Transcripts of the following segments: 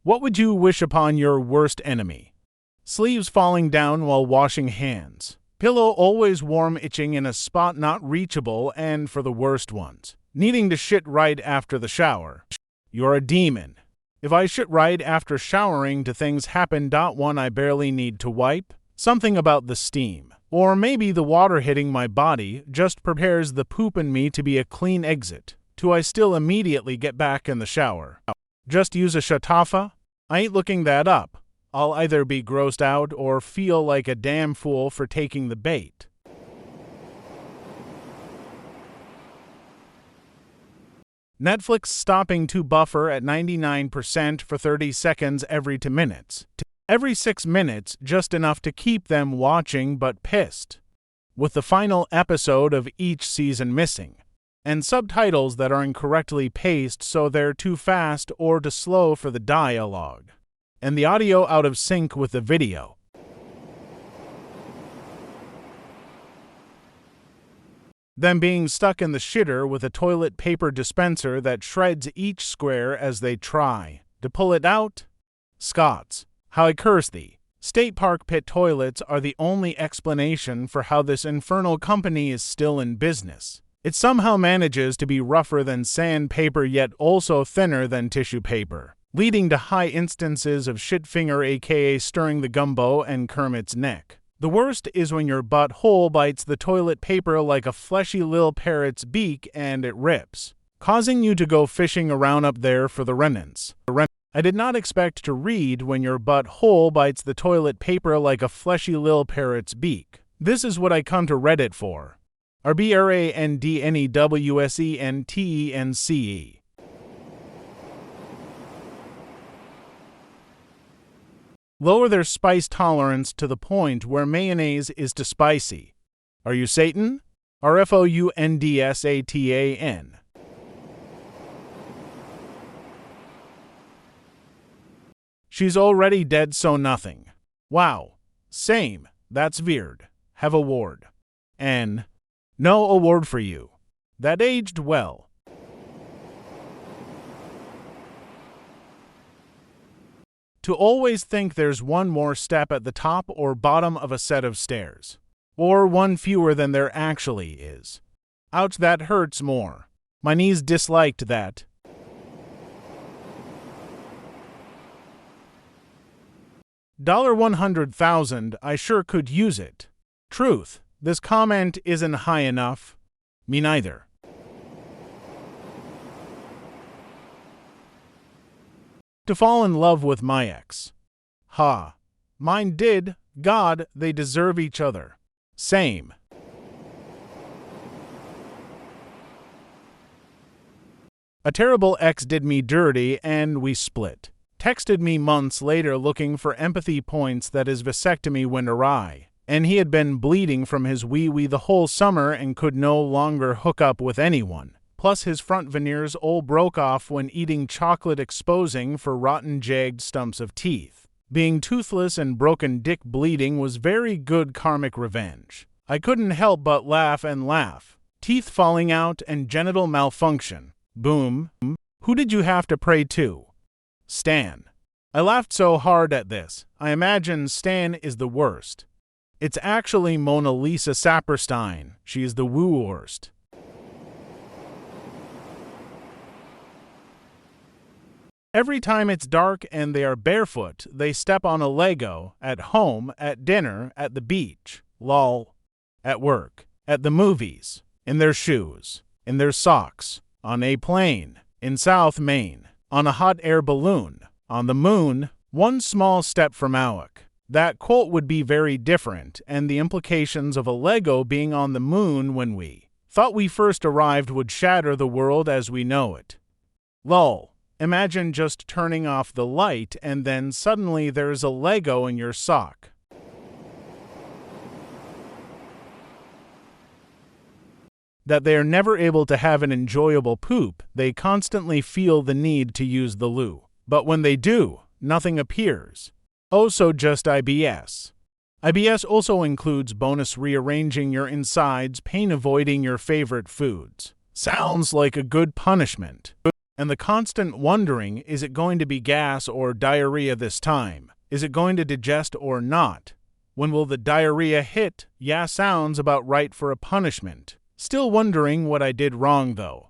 What would you wish upon your worst enemy? Sleeves falling down while washing hands. Pillow always warm itching in a spot not reachable, and for the worst ones, needing to shit right after the shower. You're a demon. If I shit right after showering, do things happen? One, I barely need to wipe. Something about the steam. Or maybe the water hitting my body just prepares the poop in me to be a clean exit. 2, I still immediately get back in the shower. Just use a shatafa? I ain't looking that up. I'll either be grossed out or feel like a damn fool for taking the bait. Netflix stopping to buffer at 99% for 30 seconds every 2 minutes. Every 6 minutes, just enough to keep them watching but pissed. With the final episode of each season missing. And subtitles that are incorrectly paced so they're too fast or too slow for the dialogue. And the audio out of sync with the video. Them being stuck in the shitter with a toilet paper dispenser that shreds each square as they try to pull it out. Scots, how I curse thee. State park pit toilets are the only explanation for how this infernal company is still in business. It somehow manages to be rougher than sandpaper yet also thinner than tissue paper, leading to high instances of shitfinger aka stirring the gumbo and Kermit's neck. The worst is when your butthole bites the toilet paper like a fleshy lil parrot's beak and it rips, causing you to go fishing around up there for the remnants. I did not expect to read when your butthole bites the toilet paper like a fleshy lil parrot's beak. This is what I come to Reddit for. RBRANDNEWSENTENCE. Lower their spice tolerance to the point where mayonnaise is too spicy. Are you Satan? RFOUNDSATAN. She's already dead, so nothing. Wow. Same. That's weird. Have award. N. No award for you. That aged well. To always think there's one more step at the top or bottom of a set of stairs. Or one fewer than there actually is. Ouch, that hurts more. My knees disliked that. $100,000, I sure could use it. Truth. This comment isn't high enough. Me neither. To fall in love with my ex. Ha. Mine did. God, they deserve each other. Same. A terrible ex did me dirty and we split. Texted me months later looking for empathy points that his vasectomy went awry. And he had been bleeding from his wee-wee the whole summer and could no longer hook up with anyone. Plus his front veneers all broke off when eating chocolate, exposing for rotten jagged stumps of teeth. Being toothless and broken dick bleeding was very good karmic revenge. I couldn't help but laugh and laugh. Teeth falling out and genital malfunction. Boom. Who did you have to pray to? Stan. I laughed so hard at this. I imagine Stan is the worst. It's actually Mona Lisa Saperstein. She is the woo-worst. Every time it's dark and they are barefoot, they step on a Lego, at home, at dinner, at the beach, lol, at work, at the movies, in their shoes, in their socks, on a plane, in South Maine, on a hot air balloon, on the moon, one small step from Awak. That quote would be very different, and the implications of a Lego being on the moon when we thought we first arrived would shatter the world as we know it. Lol. Imagine just turning off the light and then suddenly there's a Lego in your sock. That they are never able to have an enjoyable poop, they constantly feel the need to use the loo. But when they do, nothing appears. Oh, so just IBS. IBS also includes bonus rearranging your insides, pain avoiding your favorite foods. Sounds like a good punishment. And the constant wondering, is it going to be gas or diarrhea this time? Is it going to digest or not? When will the diarrhea hit? Yeah, sounds about right for a punishment. Still wondering what I did wrong though.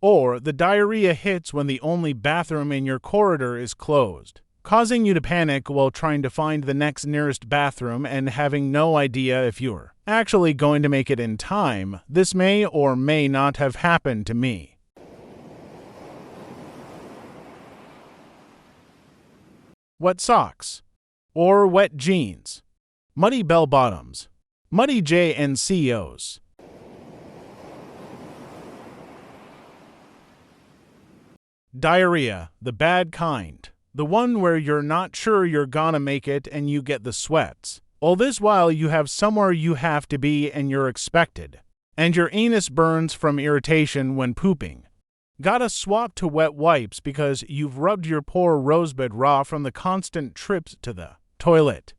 Or the diarrhea hits when the only bathroom in your corridor is closed, causing you to panic while trying to find the next nearest bathroom and having no idea if you're actually going to make it in time. This may or may not have happened to me. Wet socks or wet jeans, muddy bell bottoms, muddy JNCOs. Diarrhea, the bad kind. The one where you're not sure you're gonna make it and you get the sweats. All this while you have somewhere you have to be and you're expected. And your anus burns from irritation when pooping. Gotta swap to wet wipes because you've rubbed your poor rosebud raw from the constant trips to the toilet.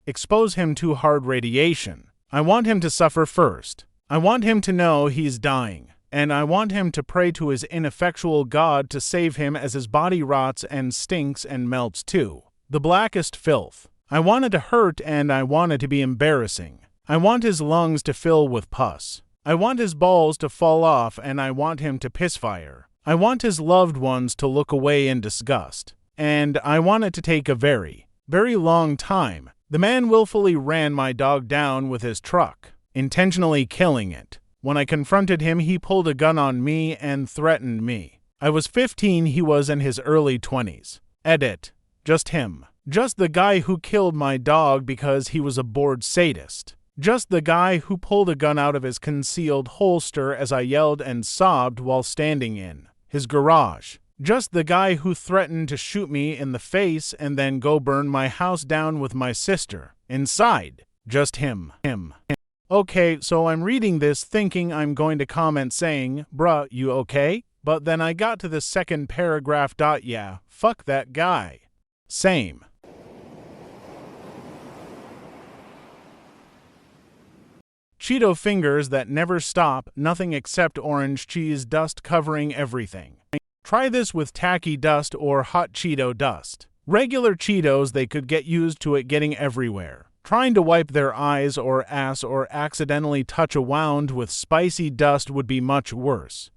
Expose him to hard radiation. I want him to suffer first. I want him to know he's dying. And I want him to pray to his ineffectual God to save him as his body rots and stinks and melts too. The blackest filth. I want it to hurt and I want it to be embarrassing. I want his lungs to fill with pus. I want his balls to fall off and I want him to piss fire. I want his loved ones to look away in disgust. And I want it to take a very, very long time. The man willfully ran my dog down with his truck, intentionally killing it. When I confronted him, he pulled a gun on me and threatened me. I was 15, he was in his early 20s. Edit. Just him. Just the guy who killed my dog because he was a bored sadist. Just the guy who pulled a gun out of his concealed holster as I yelled and sobbed while standing in his garage. Just the guy who threatened to shoot me in the face and then go burn my house down with my sister inside. Just him. Okay, so I'm reading this thinking I'm going to comment saying, bruh, you okay? But then I got to the second paragraph. Yeah, fuck that guy. Same. Cheeto fingers that never stop, nothing except orange cheese dust covering everything. Try this with tacky dust or hot Cheeto dust. Regular Cheetos, they could get used to it getting everywhere. Trying to wipe their eyes or ass or accidentally touch a wound with spicy dust would be much worse.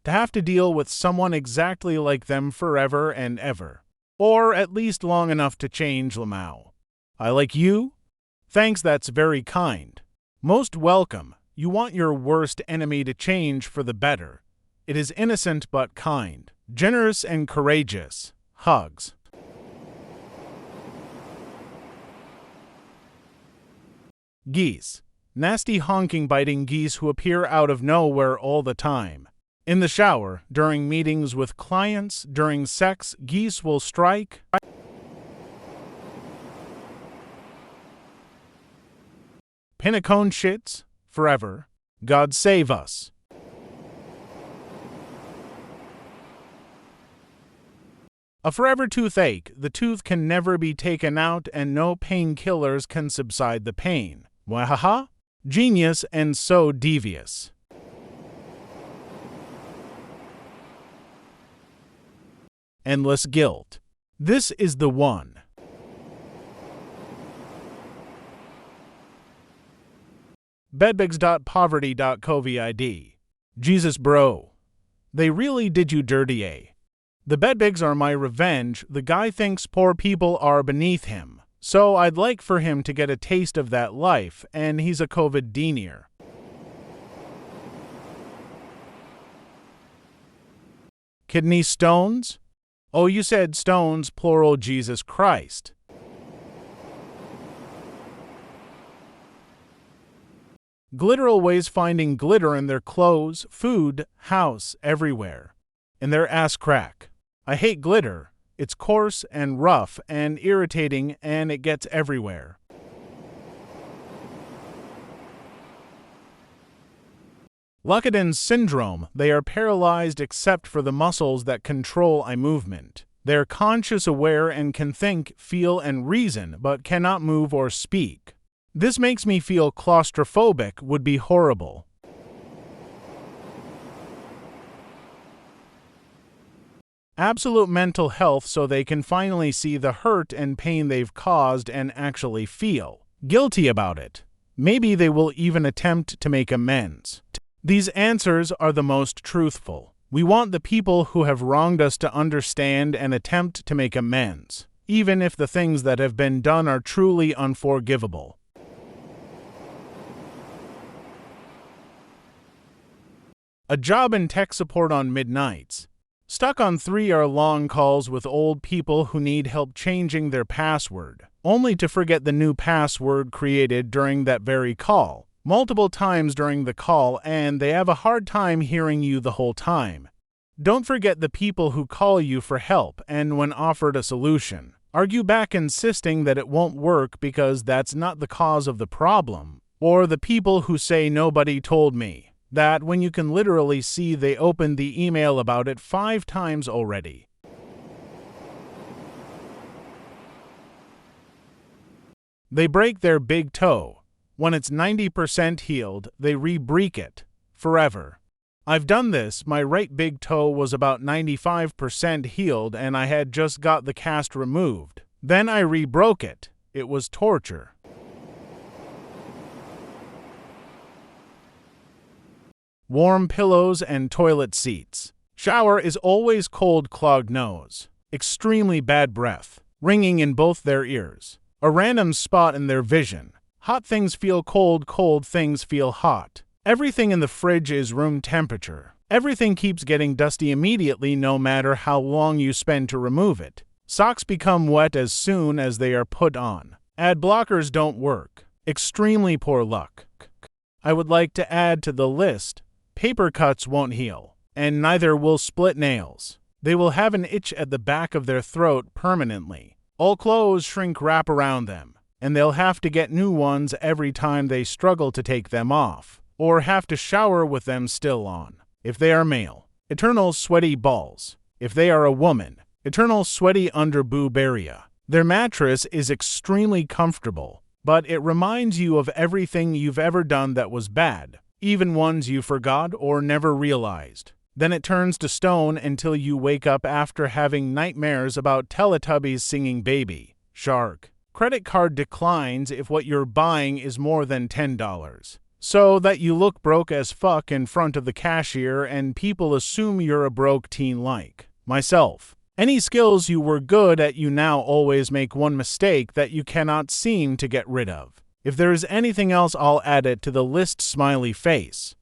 To have to deal with someone exactly like them forever and ever. Or at least long enough to change Lamau. I like you? Thanks, that's very kind. Most welcome. You want your worst enemy to change for the better. It is innocent but kind. Generous and courageous. Hugs. Geese. Nasty honking biting geese who appear out of nowhere all the time. In the shower, during meetings with clients, during sex, geese will strike. Pinnacone shits. Forever. God save us. A forever toothache. The tooth can never be taken out and no painkillers can subside the pain. Wahaha? Genius and so devious. Endless guilt. This is the one. Bedbugs.poverty.covid. Jesus bro. They really did you dirty, eh? The bedbugs are my revenge. The guy thinks poor people are beneath him. So I'd like for him to get a taste of that life, and he's a COVID denier. Kidney stones? Oh, you said stones, plural, Jesus Christ. Glitter always finding glitter in their clothes, food, house, everywhere. In their ass crack. I hate glitter. It's coarse and rough and irritating and it gets everywhere. Lukadin syndrome. They are paralyzed except for the muscles that control eye movement. They're conscious, aware, and can think, feel, and reason, but cannot move or speak. This makes me feel claustrophobic. Would be horrible. Absolute mental health, so they can finally see the hurt and pain they've caused and actually feel guilty about it. Maybe they will even attempt to make amends. These answers are the most truthful. We want the people who have wronged us to understand and attempt to make amends, even if the things that have been done are truly unforgivable. A job in tech support on midnights. Stuck on 3-hour-long calls with old people who need help changing their password, only to forget the new password created during that very call, multiple times during the call, and they have a hard time hearing you the whole time. Don't forget the people who call you for help and, when offered a solution, argue back insisting that it won't work because that's not the cause of the problem. Or the people who say nobody told me that when you can literally see they opened the email about it 5 times already. They break their big toe. When it's 90% healed, they re-break it forever. I've done this. My right big toe was about 95% healed and I had just got the cast removed. Then I re-broke it. It was torture. Warm pillows and toilet seats. Shower is always cold, clogged nose, extremely bad breath, ringing in both their ears, a random spot in their vision. Hot things feel cold, cold things feel hot. Everything in the fridge is room temperature. Everything keeps getting dusty immediately no matter how long you spend to remove it. Socks become wet as soon as they are put on. Ad blockers don't work. Extremely poor luck. I would like to add to the list, paper cuts won't heal, and neither will split nails. They will have an itch at the back of their throat permanently. All clothes shrink wrap around them, and they'll have to get new ones every time they struggle to take them off, or have to shower with them still on. If they are male, eternal sweaty balls. If they are a woman, eternal sweaty under boob area. Their mattress is extremely comfortable, but it reminds you of everything you've ever done that was bad, even ones you forgot or never realized. Then it turns to stone until you wake up after having nightmares about Teletubbies singing Baby Shark. Credit card declines if what you're buying is more than $10, so that you look broke as fuck in front of the cashier and people assume you're a broke teen like myself. Any skills you were good at, you now always make one mistake that you cannot seem to get rid of. If there is anything else, I'll add it to the list. Smiley face.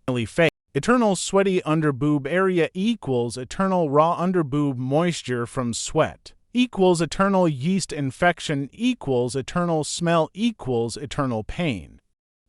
Eternal sweaty underboob area equals eternal raw underboob moisture from sweat equals eternal yeast infection equals eternal smell equals eternal pain.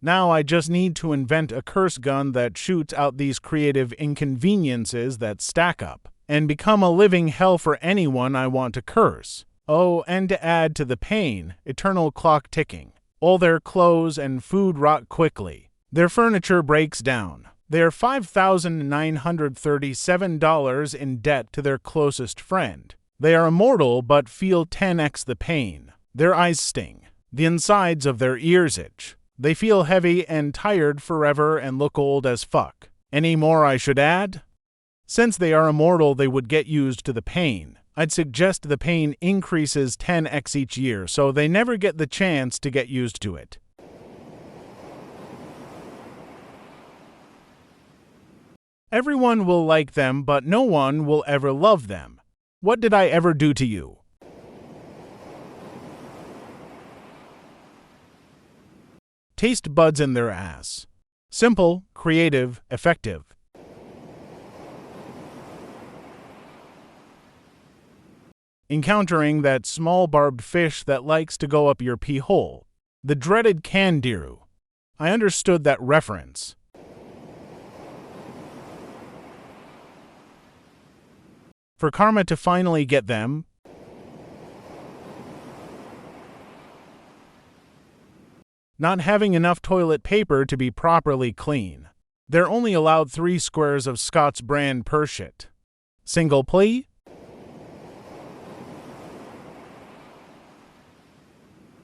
Now I just need to invent a curse gun that shoots out these creative inconveniences that stack up and become a living hell for anyone I want to curse. Oh, and to add to the pain, eternal clock ticking. All their clothes and food rot quickly. Their furniture breaks down. They are $5,937 in debt to their closest friend. They are immortal but feel 10x the pain. Their eyes sting. The insides of their ears itch. They feel heavy and tired forever and look old as fuck. Any more I should add? Since they are immortal, they would get used to the pain. I'd suggest the pain increases 10x each year, so they never get the chance to get used to it. Everyone will like them, but no one will ever love them. What did I ever do to you? Taste buds in their ass. Simple, creative, effective. Encountering that small barbed fish that likes to go up your pee hole. The dreaded Kandiru. I understood that reference. For karma to finally get them. Not having enough toilet paper to be properly clean. They're only allowed 3 squares of Scott's brand per shit. Single plea?